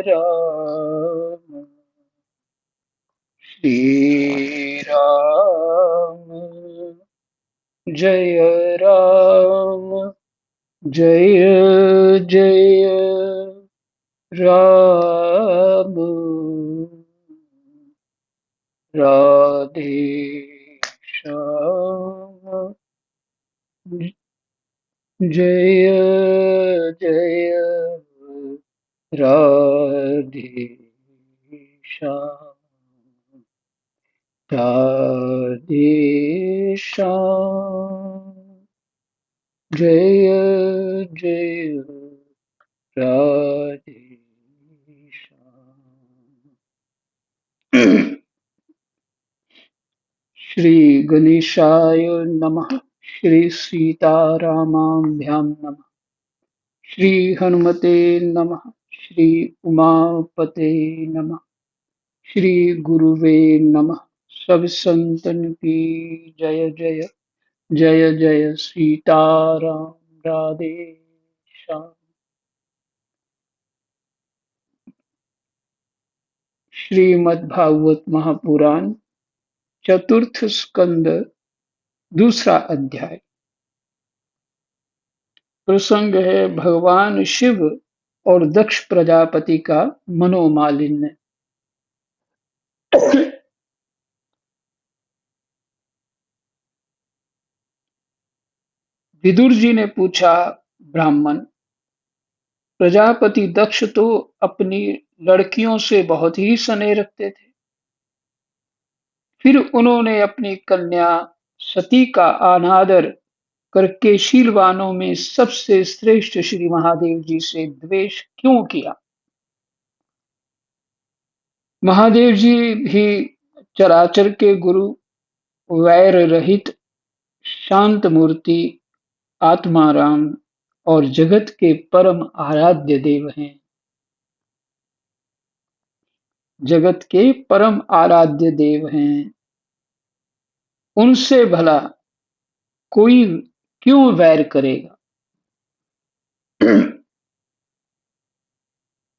राम श्री राम जय राम जय जय राम राधे श्याम जय जय राधे श्याम राधे श्याम जय जय राधे श्याम। श्री गणेशाय नमः। श्री सीतारामाभ्यां नमः। श्री हनुमते नमः। श्री उमापते नमः। श्री गुरुवे नमः। सब संतन की जय जय जय जय सीताराम राधे श्याम। श्रीमद्भागवत महापुराण चतुर्थ स्कंद दूसरा अध्याय। प्रसंग है भगवान शिव और दक्ष प्रजापति का मनोमालिन्य। विदुर जी ने पूछा, ब्राह्मण, प्रजापति दक्ष तो अपनी लड़कियों से बहुत ही स्नेह रखते थे, फिर उन्होंने अपनी कन्या सती का अनादर करके शीलवानों में सबसे श्रेष्ठ श्री महादेव जी से द्वेष क्यों किया? महादेव जी भी चराचर के गुरु, वैर रहित, शांत मूर्ति, आत्माराम और जगत के परम आराध्य देव हैं। जगत के परम आराध्य देव हैं, उनसे भला कोई क्यों वैर करेगा?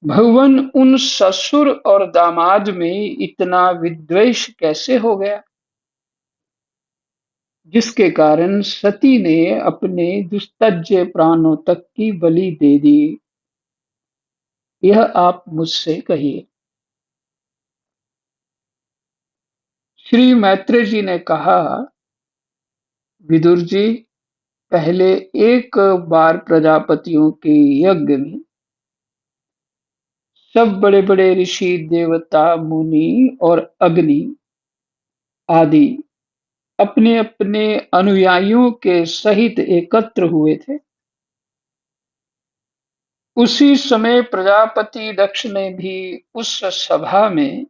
भगवान, उन ससुर और दामाद में इतना विद्वेष कैसे हो गया, जिसके कारण सती ने अपने दुस्तज्य प्राणों तक की बलि दे दी? यह आप मुझसे कहिए। श्री मैत्रेय जी ने कहा, विदुर जी, पहले एक बार प्रजापतियों के यज्ञ में सब बड़े बड़े ऋषि, देवता, मुनि और अग्नि आदि अपने अपने अनुयायियों के सहित एकत्र हुए थे। उसी समय प्रजापति दक्ष ने भी उस सभा में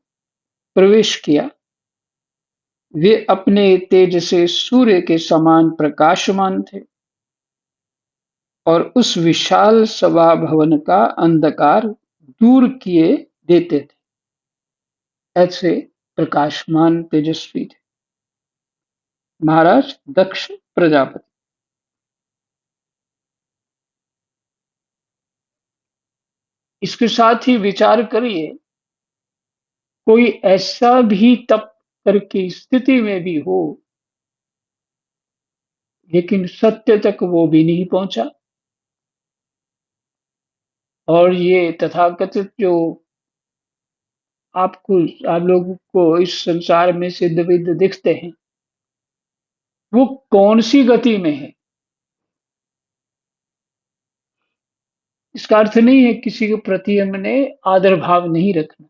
प्रवेश किया। वे अपने तेज से सूर्य के समान प्रकाशमान थे और उस विशाल सभा भवन का अंधकार दूर किए देते थे। ऐसे प्रकाशमान तेजस्वी थे महाराज दक्ष प्रजापति। इसके साथ ही विचार करिए, कोई ऐसा भी तप करके स्थिति में भी हो, लेकिन सत्य तक वो भी नहीं पहुंचा। और ये तथाकथित जो आपको, आप लोगों को इस संसार में सिद्ध विद्ध दिखते हैं, वो कौन सी गति में है? इसका अर्थ नहीं है किसी के प्रति हमने आदर भाव नहीं रखना,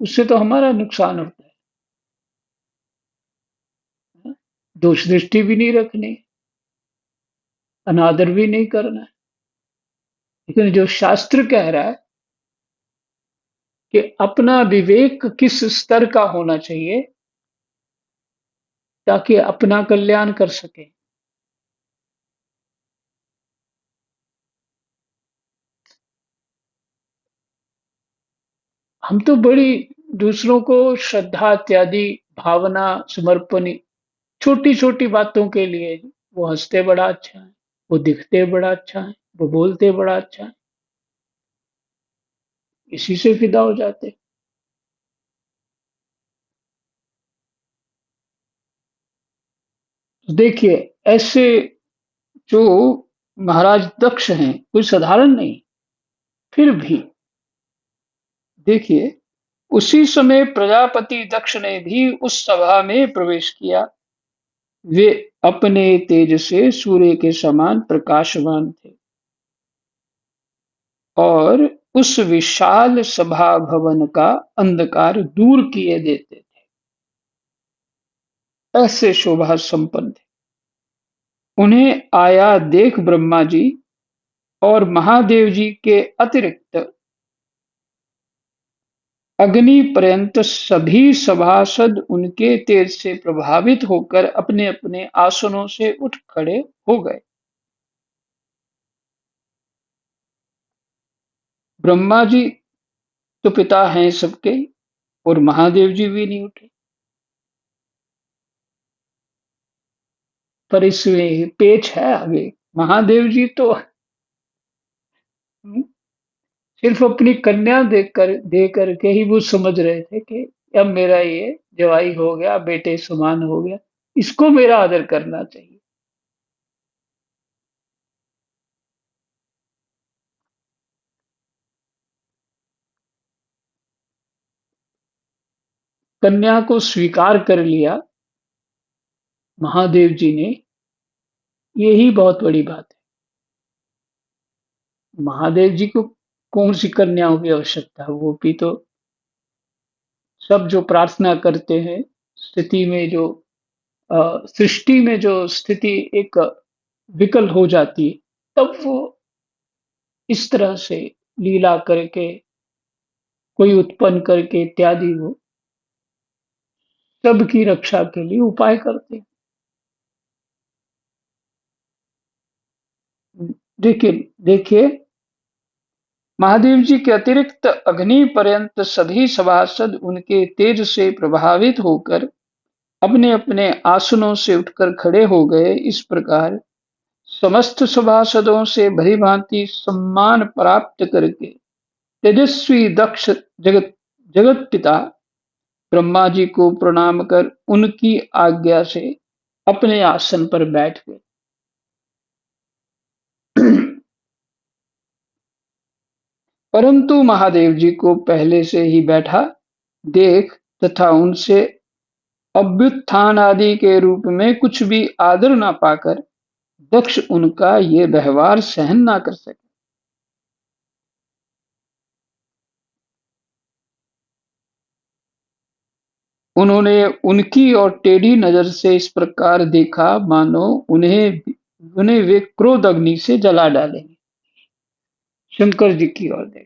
उससे तो हमारा नुकसान होता है। दोष दृष्टि भी नहीं रखनी, अनादर भी नहीं करना है। लेकिन जो शास्त्र कह रहा है कि अपना विवेक किस स्तर का होना चाहिए ताकि अपना कल्याण कर सके। हम तो बड़ी दूसरों को श्रद्धा इत्यादि भावना समर्पण, छोटी छोटी बातों के लिए, वो हंसते बड़ा अच्छा है, वो दिखते बड़ा अच्छा है, वो बोलते बड़ा अच्छा है, इसी से फिदा हो जाते। देखिए, ऐसे जो महाराज दक्ष हैं, कोई साधारण नहीं। फिर भी देखिए, उसी समय प्रजापति दक्ष ने भी उस सभा में प्रवेश किया। वे अपने तेज से सूर्य के समान प्रकाशमान थे और उस विशाल सभा भवन का अंधकार दूर किए देते थे। ऐसे शोभा संपन्न थे। उन्हें आया देख ब्रह्मा जी और महादेव जी के अतिरिक्त अग्नि पर्यंत सभी सभासद उनके तेज से प्रभावित होकर अपने अपने आसनों से उठ खड़े हो गए। ब्रह्मा जी तो पिता हैं सबके, और महादेव जी भी नहीं उठे। पर इसमें पेच है आगे। महादेव जी तो सिर्फ अपनी कन्या दे करके ही वो समझ रहे थे कि अब मेरा ये जवाई हो गया, बेटे समान हो गया, इसको मेरा आदर करना चाहिए। कन्या को स्वीकार कर लिया महादेव जी ने, यही बहुत बड़ी बात है। महादेव जी को कौन सी कन्याओं की आवश्यकता है? वो भी तो सब जो प्रार्थना करते हैं, स्थिति में जो सृष्टि में जो स्थिति एक विकल हो जाती है, तब वो इस तरह से लीला करके, कोई उत्पन्न करके इत्यादि, वो सबकी रक्षा के लिए उपाय करते हैं। देखिए देखिए, महादेव जी के अतिरिक्त अग्नि पर्यंत सभी सभासद उनके तेज से प्रभावित होकर अपने अपने आसनों से उठकर खड़े हो गए। इस प्रकार समस्त सभासदों से भली भांति सम्मान प्राप्त करके तेजस्वी दक्ष जगत जगत पिता ब्रह्मा जी को प्रणाम कर उनकी आज्ञा से अपने आसन पर बैठ गए। परंतु महादेव जी को पहले से ही बैठा देख तथा उनसे अभ्युत्थान आदि के रूप में कुछ भी आदर न पाकर दक्ष उनका ये व्यवहार सहन ना कर सके। उन्होंने उनकी ओर टेढ़ी नजर से इस प्रकार देखा मानो उन्हें उन्हें वे क्रोध अग्नि से जला डालेंगे। शंकर जी की ओर देखा।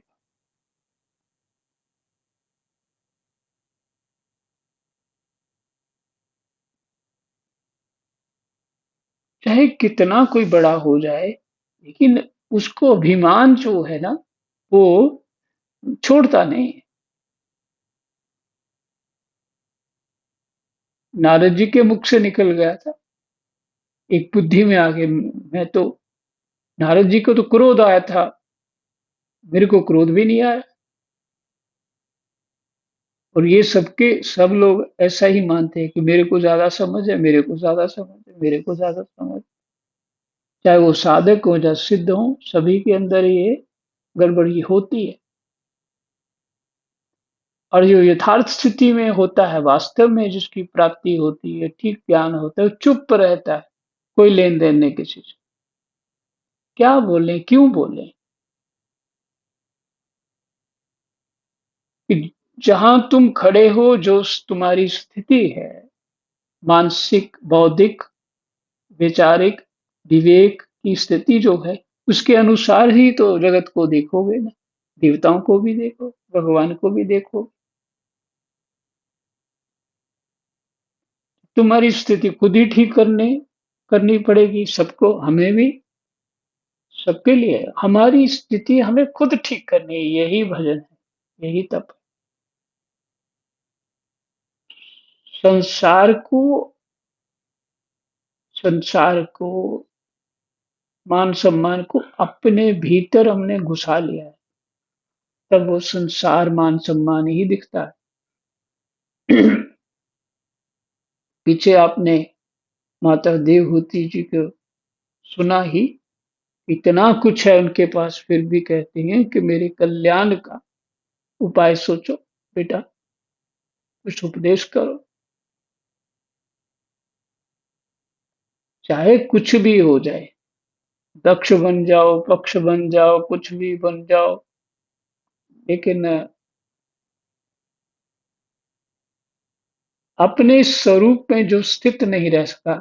चाहे कितना कोई बड़ा हो जाए, लेकिन उसको अभिमान जो है ना, वो छोड़ता नहीं। नारद जी के मुख से निकल गया था एक बुद्धि में आके, मैं तो, नारद जी को तो क्रोध आया था, मेरे को क्रोध भी नहीं आया। और ये सबके सब लोग ऐसा ही मानते हैं कि मेरे को ज्यादा समझ है, मेरे को ज्यादा समझ है, मेरे को ज्यादा समझ। चाहे वो साधक हो या सिद्ध हो, सभी के अंदर ये गड़बड़ी होती है। और जो यथार्थ स्थिति में होता है, वास्तव में जिसकी प्राप्ति होती है, ठीक ज्ञान होता है, वो चुप रहता है। कोई लेन देन नहीं किसी से। क्या बोले, क्यों बोले? कि जहां तुम खड़े हो, जो तुम्हारी स्थिति है, मानसिक, बौद्धिक, वैचारिक, विवेक की स्थिति जो है, उसके अनुसार ही तो जगत को देखोगे ना। देवताओं को भी देखो, भगवान को भी देखो। तुम्हारी स्थिति खुद ही ठीक करनी पड़ेगी सबको, हमें भी, सबके लिए। हमारी स्थिति हमें खुद ठीक करनी है, यही भजन है, यही तप है। संसार को संसार को मान सम्मान को अपने भीतर हमने घुसा लिया है। तब वो संसार मान सम्मान ही दिखता है। पीछे आपने माता देवहूति जी को सुना ही, इतना कुछ है उनके पास, फिर भी कहती हैं कि मेरे कल्याण का उपाय सोचो बेटा, कुछ उपदेश करो। चाहे कुछ भी हो जाए, दक्ष बन जाओ, पक्ष बन जाओ, कुछ भी बन जाओ, लेकिन अपने स्वरूप में जो स्थित नहीं रह सका,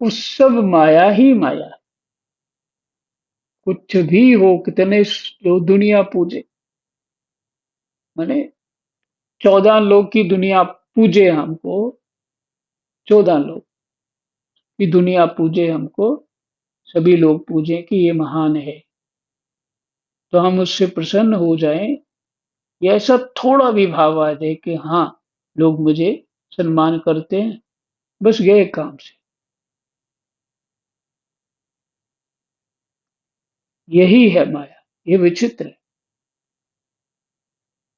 वो सब माया ही माया है। कुछ भी हो, कितने जो दुनिया पूजे, माने 14 लोग की दुनिया पूजे हमको, 14 लोग की दुनिया पूजे हमको, सभी लोग पूजे कि ये महान है, तो हम उससे प्रसन्न हो जाएं, या ऐसा थोड़ा भी भाव आ जाए कि हाँ, लोग मुझे सम्मान करते हैं, बस गए काम से। यही है माया, ये विचित्र है।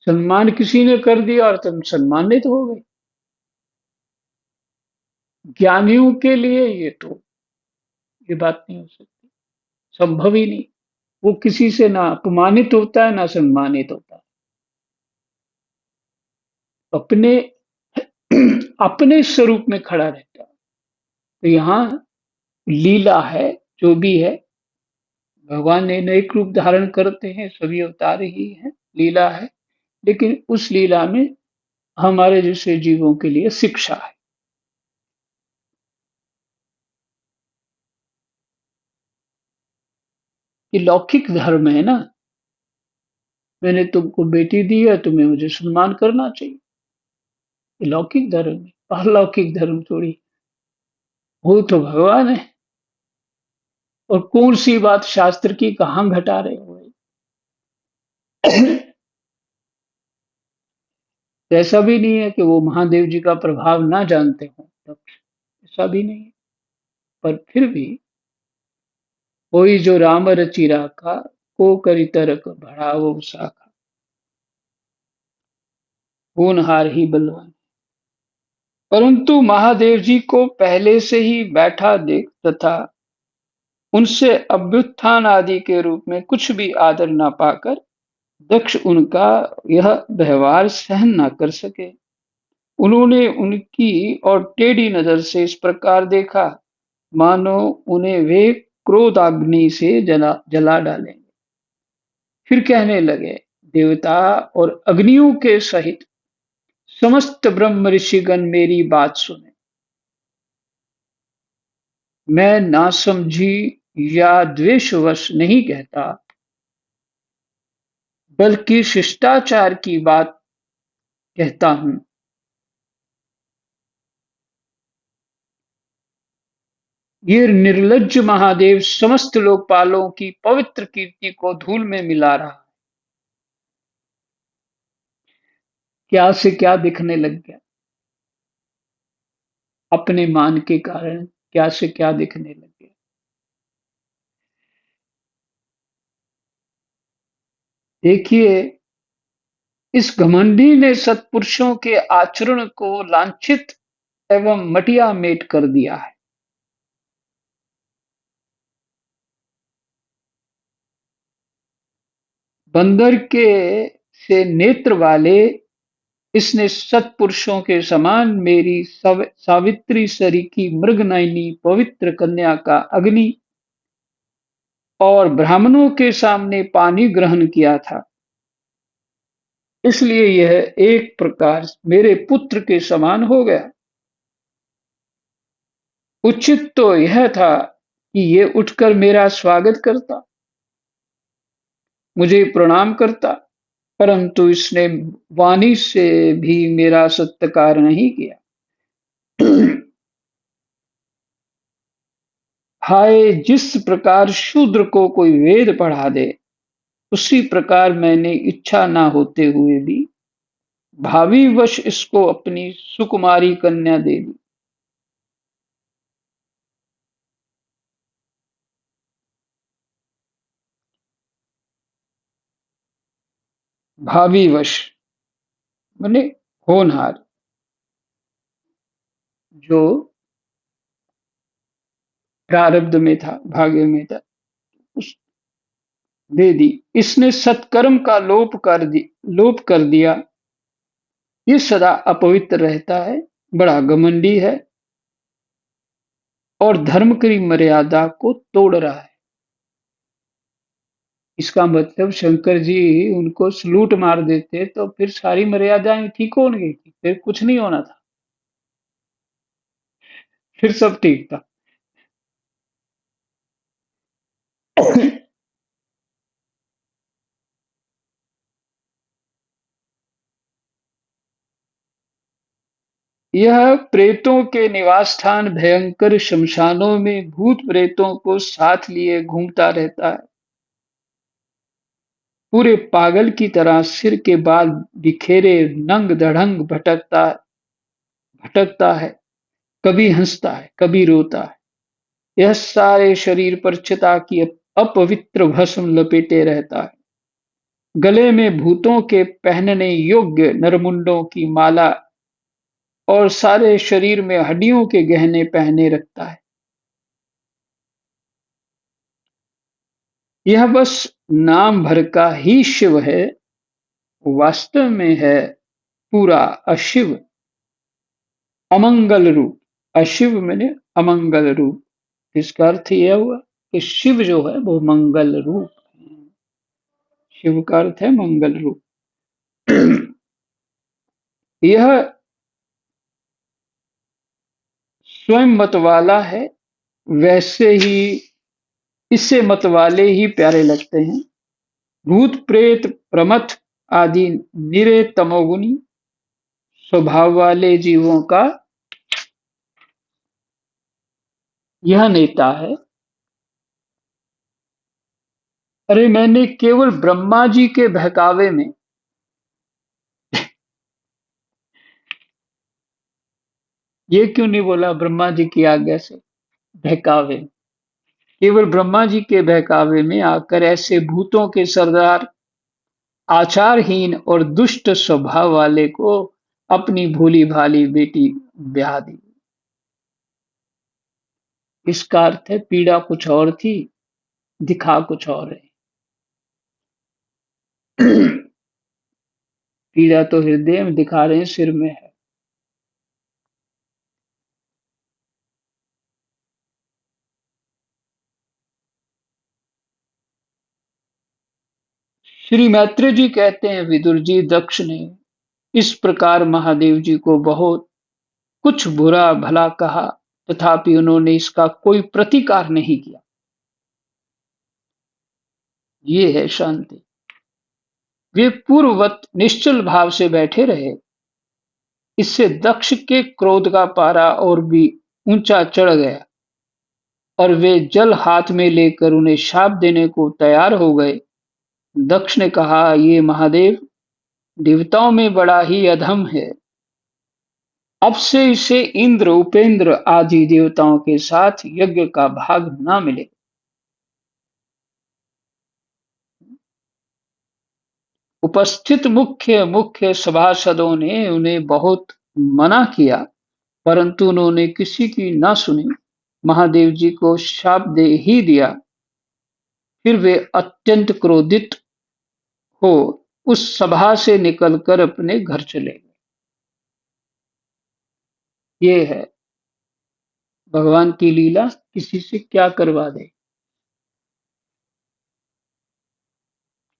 सम्मान किसी ने कर दिया और तुम सम्मानित हो गए। ज्ञानियों के लिए ये बात नहीं हो सकती, संभव ही नहीं। वो किसी से ना अपमानित होता है, ना सम्मानित होता है। अपने अपने स्वरूप में खड़ा रहता है। तो यहाँ लीला है, जो भी है, भगवान ने अनेक रूप धारण करते हैं, सभी अवतार ही हैं, लीला है, लेकिन उस लीला में हमारे जैसे जीवों के लिए शिक्षा है। ये लौकिक धर्म है ना, मैंने तुमको बेटी दी है, तुम्हें मुझे सम्मान करना चाहिए। ये लौकिक धर्म है, पारलौकिक धर्म थोड़ी। वो तो भगवान है। और कौन सी बात शास्त्र की कहाँ घटा रहे हो भाई। ऐसा भी नहीं है कि वो महादेव जी का प्रभाव ना जानते हो, ऐसा भी नहीं है। पर फिर भी कोई जो राम रचि राखा, को करी तरक बढ़ावो शाखा, होनहार ही बलवान। परंतु महादेव जी को पहले से ही बैठा देख तथा उनसे अभ्युत्थान आदि के रूप में कुछ भी आदर ना पाकर दक्ष उनका यह व्यवहार सहन न कर सके। उन्होंने उनकी और टेढ़ी नजर से इस प्रकार देखा, मानो उन्हें वे क्रोधाग्नि से जला डालेंगे। फिर कहने लगे, देवता और अग्नियों के सहित समस्त ब्रह्म ऋषिगण मेरी बात सुने। मैं नासमझी या द्वेषवश नहीं कहता, बल्कि शिष्टाचार की बात कहता हूँ। ये निर्लज्ज महादेव समस्त लोकपालों की पवित्र कीर्ति को धूल में मिला रहा। क्या से क्या दिखने लग गया, अपने मान के कारण क्या से क्या दिखने लग गया। देखिए, इस घमंडी ने सत्पुरुषों के आचरण को लांछित एवं मटिया मेट कर दिया है। बंदर के से नेत्र वाले इसने सत्पुरुषों के समान मेरी सावित्री सरी की मृगनयनी पवित्र कन्या का अग्नि और ब्राह्मणों के सामने पानी ग्रहण किया था। इसलिए यह एक प्रकार मेरे पुत्र के समान हो गया। उचित तो यह था कि ये उठकर मेरा स्वागत करता, मुझे प्रणाम करता, परंतु इसने वाणी से भी मेरा सत्कार नहीं किया। हाय, जिस प्रकार शूद्र को कोई वेद पढ़ा दे, उसी प्रकार मैंने इच्छा ना होते हुए भी भावी वश इसको अपनी सुकुमारी कन्या दे दी। भाविवश माने होनहार, जो प्रारब्ध में था, भाग्य में था, उस दे दी। इसने सत्कर्म का लोप कर दिया। ये सदा अपवित्र रहता है, बड़ा घमंडी है और धर्म की मर्यादा को तोड़ रहा है। इसका मतलब शंकर जी उनको सलूट मार देते तो फिर सारी मर्यादाएं ठीक हो गई थी, फिर कुछ नहीं होना था, फिर सब ठीक था। यह प्रेतों के निवास स्थान भयंकर श्मशानों में भूत प्रेतों को साथ लिए घूमता रहता है। पूरे पागल की तरह सिर के बाल बिखेरे नंग धड़ंग भटकता है, कभी हंसता है, कभी रोता है। यह सारे शरीर पर चिता की अपवित्र भस्म लपेटे रहता है। गले में भूतों के पहनने योग्य नरमुंडों की माला और सारे शरीर में हड्डियों के गहने पहने रखता है। यह बस नाम भर का ही शिव है, वास्तव में है पूरा अशिव, अमंगल रूप। अशिव मैंने अमंगल रूप। इसका अर्थ यह हुआ कि शिव जो है वो मंगल रूप है। शिव का अर्थ है मंगल रूप। यह स्वयं मतवाला है, वैसे ही इससे मतवाले ही प्यारे लगते हैं। भूत प्रेत प्रमथ आदि निरे तमोगुनी स्वभाव वाले जीवों का यह नेता है। अरे मैंने केवल ब्रह्मा जी के बहकावे में, ये क्यों नहीं बोला ब्रह्मा जी की आज्ञा से, बहकावे, केवल ब्रह्मा जी के बहकावे में आकर ऐसे भूतों के सरदार, आचारहीन और दुष्ट स्वभाव वाले को अपनी भोली भाली बेटी ब्याह दी। इसका अर्थ है पीड़ा कुछ और थी, दिखा कुछ और है। पीड़ा तो हृदय में, दिखा रहे हैं सिर में है। श्री मैत्री जी कहते हैं, विदुर जी, दक्ष ने इस प्रकार महादेव जी को बहुत कुछ बुरा भला कहा, तथापि उन्होंने इसका कोई प्रतिकार नहीं किया। ये है शांति। वे पूर्ववत निश्चल भाव से बैठे रहे। इससे दक्ष के क्रोध का पारा और भी ऊंचा चढ़ गया और वे जल हाथ में लेकर उन्हें शाप देने को तैयार हो गए। दक्ष ने कहा, ये महादेव देवताओं में बड़ा ही अधम है। अब से इसे इंद्र, उपेंद्र आदि देवताओं के साथ यज्ञ का भाग न मिले। उपस्थित मुख्य मुख्य सभासदों ने उन्हें बहुत मना किया, परंतु उन्होंने किसी की न सुनी। महादेव जी को शाप दे ही दिया। फिर वे अत्यंत क्रोधित हो उस सभा से निकलकर अपने घर चले गए। ये है भगवान की लीला, किसी से क्या करवा दे।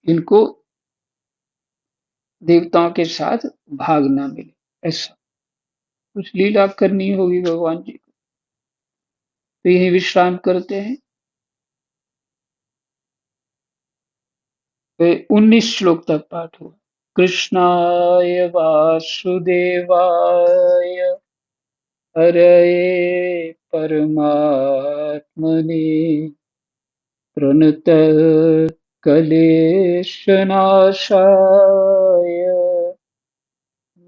इनको देवताओं के साथ भाग ना मिले, ऐसा कुछ लीला करनी होगी भगवान जी को। तो यही विश्राम करते हैं। तो 19 श्लोक तक पाठ हुआ। कृष्णाय वासुदेवाय हरये परमात्मने प्रणतक्लेशनाशाय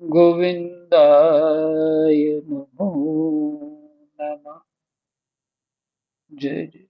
गोविन्दाय नमो नमः। जय जय।